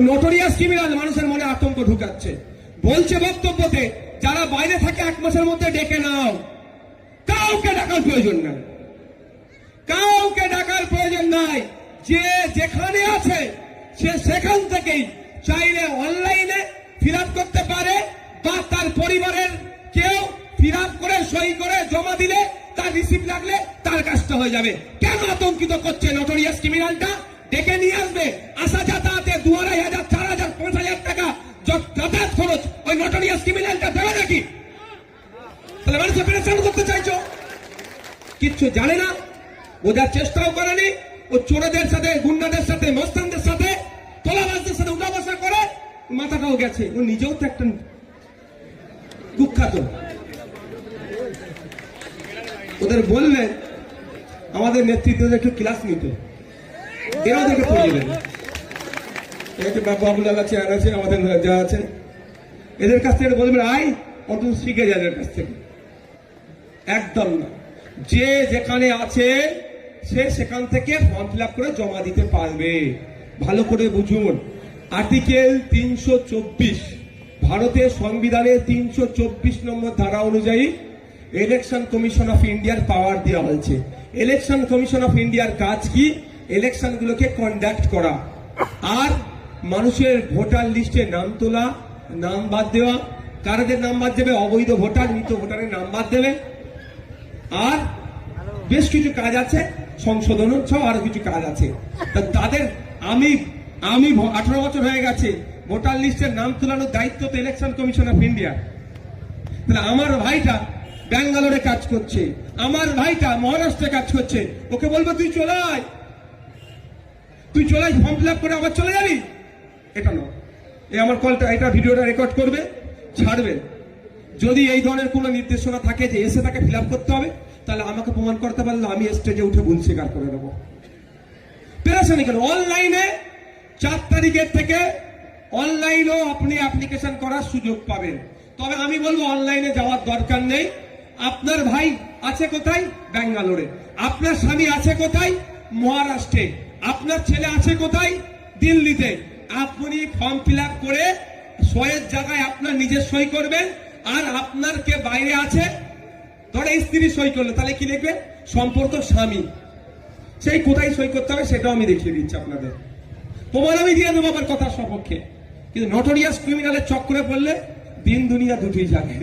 Notorious criminal মানুষের মনে আতঙ্ক ঢুকাচ্ছে। বলছে বক্তব্যতে, যারা বাইরে থাকে 1 মাসের মধ্যে ডেকে নাও, কাউকে ডাকার প্রয়োজন নাই, কাউকে ডাকার প্রয়োজন নাই। যে যেখানে আছে সে সেখান থেকেই চাইলে অনলাইনে ফিল আপ করতে পারে, বা তার পরিবারের কেউ ফিল আপ করে সই করে জমা দিলে তার রিসিপ্ট লাগলে তার কাজটা হয়ে যাবে। কেন আতঙ্কিত করছে নোটোরিয়াস ক্রিমিনালটা? ডেকে নিয়ে আসবে, আসা যাতায়াতে 2,500, 4,000, 5,000 টাকা যাতায়াত খরচ ওই নোটোরিয়াস ক্রিমিনালটা দেবে নাকি? তাহলে মানুষ অপারেশন করতে চাইছো? কিচ্ছু জানে না, বোঝার চেষ্টাও করেনি। ও চোরদের সাথে, গুন্ডাদের সাথে, মস্তানদের সাথে, তোলাবাজদের সাথে উঠা বসা করে মাথাটাও গেছে। ও নিজেও তো একটা কুখ্যাত। ওদের বললে আমাদের নেতৃত্বদের একটু ক্লাস নিতে, এরাও দেখে পড়ে যাবে। বাবুলাল আছে, আর আছে, আমাদের যা আছে, এদের কাছ থেকে বলবেন আয় অন্তত শিখে যায় এদের কাছ থেকে। একদম না, যে যেখানে আছে সে সেখান থেকে ফর্ম ফিল আপ করে জমা দিতে পারবে। ভালো করে বুঝুন, আর্টিকেল 324 ভারতের সংবিধানের 324 নম্বর ধারা অনুযায়ী ইলেকশন কমিশন অফ ইন্ডিয়ার পাওয়ার দেওয়া হয়েছে। ইলেকশন কমিশন অফ ইন্ডিয়ার কাজ কি? ইলেকশন গুলোকে কন্ডাক্ট করা, আর মানুষের ভোটার লিস্টে নাম তোলা, নাম বাদ দেওয়া, কারাদের নাম বাদ দেবে, অবৈধ ভোটার, মৃত ভোটারের নাম বাদ দেবে, আর বেশ কিছু কাজ আছে, সংশোধন সহ আরো কিছু কাজ আছে। তাদের আমি 18 বছর হয়ে গেছে, ভোটার লিস্টের নাম তোলানোর দায়িত্ব তো ইলেকশন কমিশন অফ ইন্ডিয়া। তাহলে আমার ভাইটা ব্যাঙ্গালোরে কাজ করছে, আমার ভাইটা মহারাষ্ট্রে কাজ করছে, ওকে বলবো তুই চলে আয়, তুই চলে আয়, ফর্ম ফিল আপ করে আবার চলে যাবি? এটা নয়। এই আমার কলটা, এটা ভিডিওটা রেকর্ড করবে, ছাড়বে। যদি এই ধরনের কোনো নির্দেশনা থাকে যে এসে তাকে ফিল আপ করতে হবে, তাহলে আমাকে প্রমাণ করতে পারলে আমি স্টেজে উঠে ভুল স্বীকার করে দেবো। পেরেছেন কেন? অনলাইনে 4 তারিখের থেকে অনলাইনেও আপনি অ্যাপ্লিকেশন করার সুযোগ পাবেন। তবে আমি বলবো অনলাইনে যাওয়ার দরকার নেই। আপনার ভাই আছে কোথায়? ব্যাঙ্গালোরে। আপনার স্বামী আছে কোথায়? মহারাষ্ট্রে। আপনার ছেলে আছে কোথায়? দিল্লিতে। আপনি ফর্ম ফিল আপ করে সয়ের জায়গায় আপনার নিজের সই করবেন, আর আপনার কে বাইরে আছে, ধরে স্ত্রী সই করলো, তাহলে কি লিখবে? সম্পর্ক স্বামী। সেই কোথায় সই করতে হবে সেটাও আমি দেখিয়ে দিচ্ছি আপনাদের, প্রমাণ আমি দিয়ে দেবো আমার কথার সপক্ষে। কিন্তু নোটোরিয়াস ক্রিমিনালের চক্করে পড়লে দিন দুনিয়া দুটোই যাবে।